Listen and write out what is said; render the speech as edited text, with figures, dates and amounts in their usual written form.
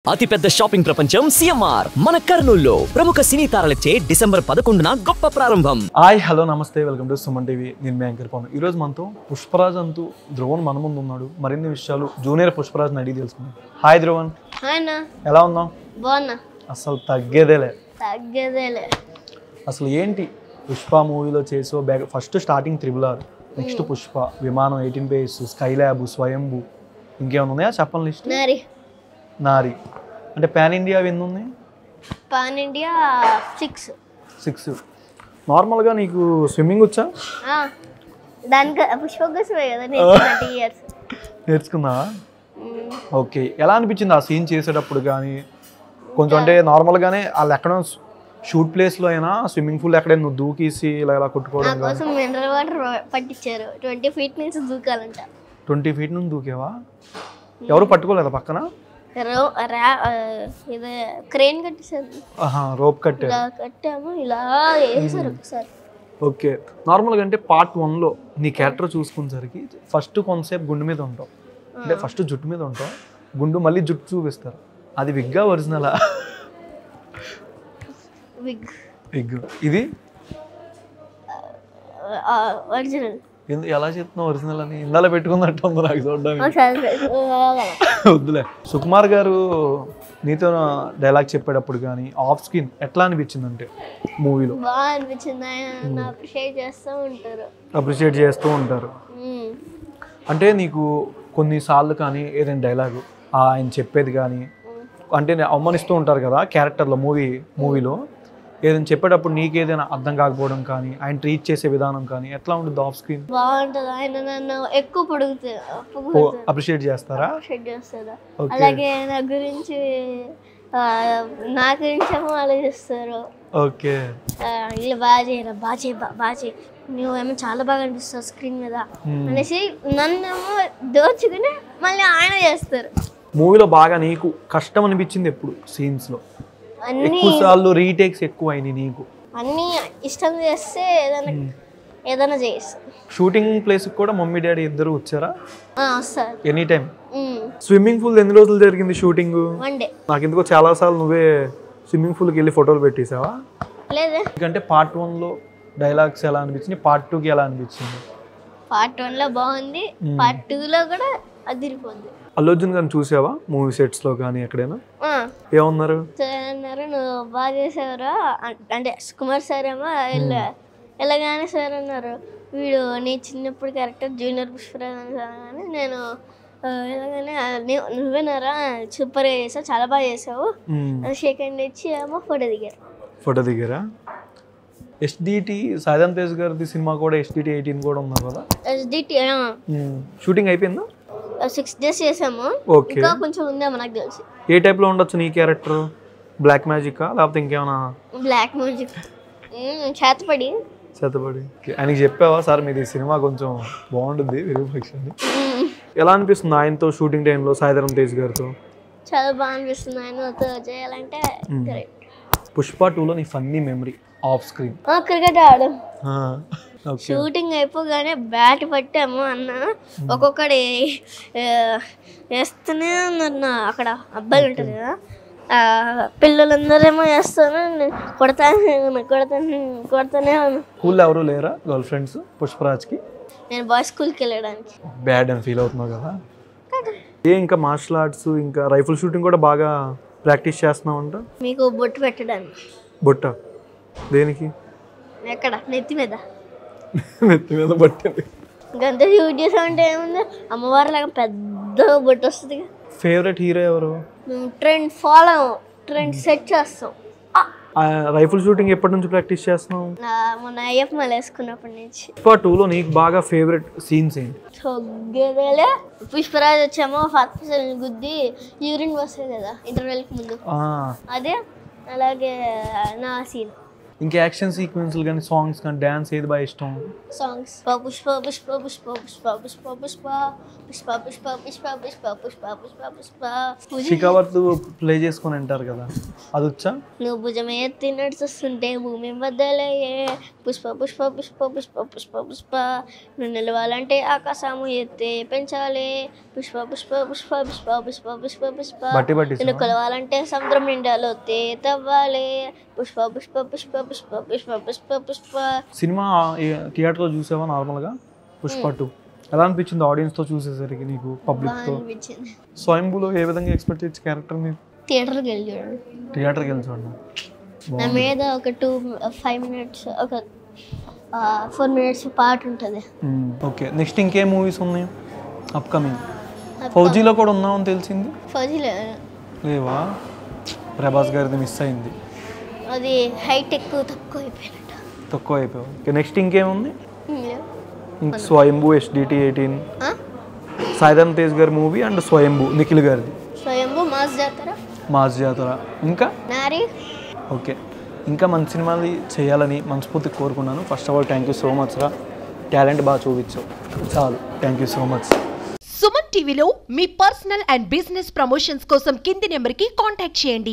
అతిపెద్ద షాపింగ్ ప్రపంచం సిఎంఆర్ మన కర్నూలులో ప్రముఖ సినీ తారలచే డిసెంబర్ 11న గొప్ప ప్రారంభం. హాయ్ హలో నమస్తే వెల్కమ్ టు సుమన్ టీవీ. నేను మీ యాంకర్ పవన్. ఈరోజు మనతో పుష్పరాజ్ అంటూ ధ్రువన్ మన ముందు ఉన్నాడు. మరిన్ని విషయాలు జూనియర్ పుష్పరాజ్ని అడిగి తెలుసుకుందాం. హాయ్ ధ్రువన్, ఎలా ఉన్నావు? బాగున్నా. అసలు తగ్గేదేలే. అసలు ఏంటి పుష్ప మూవీలో చేసో back first starting RRR, next Pushpa, Vimanam, 18 face, sky lab, స్వయంభూ, ఇంకేమైనా ఉన్నాయా చెప్పండి లిస్ట్? నారి అంటే పాన్ ఇండియా ఎన్ని ఉన్నాయి? Pan India 6. నార్మల్గా నీకు స్విమ్మింగ్ వచ్చా? దానికి పుష్ప కోసమే కదా నేర్చుకున్నావా? ఓకే, ఎలా అనిపించింది ఆ సీన్ చేసేటప్పుడు? కానీ కొంచెం అంటే నార్మల్గానే వాళ్ళు ఎక్కడ షూట్ ప్లేస్లో అయినా స్విమ్మింగ్ పూల్ ఎక్కడైనా నువ్వు దూకేసి ఇలా కొట్టుకోవడం కోసం మినరల్ వాటర్ పట్టించారు. 20 ఫీట్ నుంచి దూకాలంట. 20 ఫీట్ నుంచి దూకేవా? ఎవరు పట్టుకోలేదా పక్కన? ఇది క్రేన్ కట్టేసారు. రోప్ కట్టాము, ఇలా వేసారు ఒకసారి. ఓకే, నార్మల్గా అంటే పార్ట్ 1లో నీ క్యారెక్టర్ చూసుకునేసరికి ఫస్ట్ కొంతసేపు గుండు మీద ఉంటావు, అంటే ఫస్ట్ జుట్టు మీద ఉంటావు, గుండు మళ్ళీ జుట్టు చూపిస్తారు. అది విగ్గా ఒరిజినలా? విగ్. ఇది ఒరిజినల్. ఎలా చెప్తున్నావు ఒరిజినల్ అని? ఇందాల పెట్టుకున్నట్టు ఉంది నాకు చూడడానికి. వద్దులే. సుకుమార్ గారు నీతో డైలాగ్ చెప్పేటప్పుడు కానీ ఆఫ్ స్క్రీన్ ఎట్లా అనిపించింది? అంటే మూవీలో బాగా అనిపించింది. ఆయన అప్రిషియేట్ చేస్తూ ఉంటారు. అంటే నీకు కొన్నిసార్లు కానీ ఏదైనా డైలాగు ఆయన చెప్పేది కానీ అంటే అవమానిస్తూ ఉంటారు కదా క్యారెక్టర్లో, మూవీలో ఏదైనా చెప్పేటప్పుడు నీకు ఏదైనా అర్థం కాకపోవడం కానీ ఆయన ట్రీట్ చేసే విధానం కానీ ఎట్లా ఉంటుంది ఆఫ్ స్క్రీన్? బాగుంటుంది. ఆయన నన్ను ఎక్కువ అప్రిషియేట్ చేస్తారా? అలాగే నా గురించి ఏమో ఆలోచిస్తారు. ఓకే, ఇలా బాగా చేయి నువ్వేమో చాలా బాగా అనిపిస్తావు స్క్రీన్ మీద అనేసి నన్నేమో దోచుకుని మళ్ళీ ఆయన చేస్తారు. మూవీలో బాగా నీకు కష్టం అనిపించింది ఎప్పుడు? సీన్స్ లో ఎక్కువ సార్లు రీటేక్స్ ఎక్కువ అయినాయి నీకు? అన్ని ఇష్టం చేస్తే ఏదైనా చేస్తా. షూటింగ్ ప్లేస్ కూడా మమ్మీ డాడీ ఇద్దరు వచ్చారా? వస్తారు ఎనీ టైం. స్విమ్మింగ్ పూల్ ఎన్ని రోజులు జరిగింది షూటింగ్? 1 డే. నాకు ఎందుకో చాలా సార్లు నువ్వే స్విమ్మింగ్ పూల్కి వెళ్ళి ఫోటోలు పెట్టేసావా? లేదే. ఎందుకంటే పార్ట్ 1లో డైలాగ్స్ ఎలా అనిపించింది, పార్ట్ 2కి ఎలా అనిపించింది? పార్ట్ 1లో బాగుంది, పార్ట్ 2లో కూడా అదిరిపోద్ది. అల్లు అర్జున్ గారిని చూసావా మూవీ సెట్స్ లో కానీ ఎక్కడైనా? ఏమన్నారు? నువ్వు బాగా చేసేవరా అంటే సుకుమార్ సార్ ఏమో ఎలాగానే సార్ అన్నారు, వీడు నీ చిన్నప్పుడు క్యారెక్టర్ జూనియర్ పుష్పరాజ్ అని నేను ఎలాగానే నువ్వేనారా సూపర్గా చేసావు, చాలా బాగా చేసావు షేక్ హ్యాండ్ ఇచ్చి ఏమో ఫోటో దిగారా? SDT సాయిధం తేజ్ గారిది సినిమా కూడా SDT 18 కూడా ఉన్నారు కదా? SDT షూటింగ్ అయిపోయిందా? 6 days చేసాము. ఇంకా కొంచెం ఉందేమో నాకు తెలిసి. ఏ టైప్ లో ఉండొచ్చు నీ క్యారెక్టర్? బ్లాక్ మ్యాజిక్ లేకపోతే ఇంకేమైనా? బ్లాక్ మ్యాజిక్, చేతపడి. ఆయనకి చెప్పావా సార్ మీది సినిమా కొంచెం బాగుంటుంది విరూపాక్షని? ఎలా అనిపిస్తుంది ఆయనతో షూటింగ్ టైంలో సాయిధరం తేజ్ గారితో? చాలా బాగా అనిపిస్తుంది ఆయనతో చేయాలంటే. పుష్ప 2లో నీ funny memory off screen? Cricket ఆడడం. షూటింగ్ అయిపోగానే బ్యాట్ పట్టాము అన్న ఒక్కొక్కటి వేస్తూనే ఉన్నారు. అక్కడ అబ్బాయిలు ఉంటుంది కదా, పిల్లలందరేమో వేస్తాను, కొడతానే ఉన్నాను. స్కూల్లో ఎవరు లేరా గర్ల్ ఫ్రెండ్స్ పుష్పరాజ్కి? నేను బాయ్స్ స్కూల్కి వెళ్ళడానికి బ్యాడ్ అని ఫీల్ అవుతున్నావు కదా? ఇంకా మార్షల్ ఆర్ట్స్ ఇంకా రైఫిల్ షూటింగ్ కూడా బాగా ప్రాక్టీస్ చేస్తున్నావు అంట. మీకు బొట్టు పెట్టడానికి. బొట్ట దేనికి? ఎక్కడ? నెత్తి మీద బొట్టు. గంత షూట్ చేసామంటే ఏముంది, అమ్మవారి లాగా పెద్ద బొట్టు వస్తుంది. ఫేవరెట్ హీరో ఎవరు? ట్రెండ్ సెట్ చేస్తాం. రైఫిల్ షూటింగ్ ఎప్పటి నుంచి ప్రాక్టీస్ చేస్తున్నావు? మొన్న అయ్యప్ప మాల వేసుకున్నప్పటి నుంచి. పుష్ప 2లో నీకు బాగా ఫేవరెట్ సీన్స్ ఏంటి? పుష్పరాజ్ వచ్చామో ఫస్ట్ గుద్ది యూరిన్ వస్తుంది కదా ఇంటర్వెల్కి ముందు, అదే అలాగే నా సీన్. ఇంకా యాక్షన్ సీక్వెన్స్లు కానీ సాంగ్స్ కానీ డ్యాన్స్ ఏది బాగా ఇష్టం? సాంగ్స్ పుష్ప పుష్ప పుష్ప పుష్ప పుష్ప పుష్ప పుష్ప పుష్ప పుష్ప పుష్ప పుష్ప పుష్ప పుష్ప శిఖావర్త్ ప్లే చేసుకొని అంటారు కదా, అది వచ్చా? నువ్వు భుజమే ఎత్తి నడుస్తుంటే భూమి బద్దలయ్యే పుష్ప పుష్ప పుష్ప పుష్ప పుష్ప పుష్ప నువ్వు నిలవాలంటే ఆకాశము ఎత్తే పెంచాలి పుష్ప పుష్ప పుష్ప పుష్ప పుష్ప పుష్ప పుష్ప బట్టి బట్టి నిన్ను కొలవాలంటే సముద్రం నిండాలో తవ్వాలి పుష్ప పుష్ప పుష్ప పుష్ప పుష్ప పుష్ప పుష్ప. సినిమా థియేటర్లో చూసావా నార్మల్గా పుష్ప 2? ఎలా అనిపించింది ఆడియన్స్తో చూసేసరికి నీకు, పబ్లిక్తో? అనిపించింది. స్వయంభూలో ఏ విధంగా ఎక్స్పెక్ట్ చేయొచ్చు క్యారెక్టర్ మీరు? థియేటర్కి వెళ్ళి చూడండి. థియేటర్కి వెళ్ళి చూడండి. నా మీద ఒక 5 minutes ఒక 4 minutes పాట ఉంటుంది. ఓకే, నెక్స్ట్ ఇంకేం మూవీస్ ఉన్నాయి అప్కమింగ్? ఫౌజీలో కూడా ఉన్నామని తెలిసింది. ఫౌజీలో లేవా? ప్రభాస్ గారిది మిస్ అయింది, అది హైట్ తక్కువ అయిపోయినట్టు. తక్కువ అయిపోయావు. ఓకే, నెక్స్ట్ ఇంకేముంది? స్వయంభూ SDT 18, సాయిధరం తేజ్ గారి మూవీ అండ్ స్వయంభూ నిఖిల్ గారిది. స్వయంభూ మాస్ జాతర ఇంకా నారి. ఓకే, ఇంకా మంచి సినిమాలు చేయాలని మనస్ఫూర్తిగా కోరుకున్నాను. First of all thank you so much రా, టాలెంట్ బాగా చూపించావు, చాలు. Thank you so much. Suman టీవీలో మీ పర్సనల్ అండ్ బిజినెస్ ప్రమోషన్స్ కోసం కింది నెంబర్కి కాంటాక్ట్ చేయండి.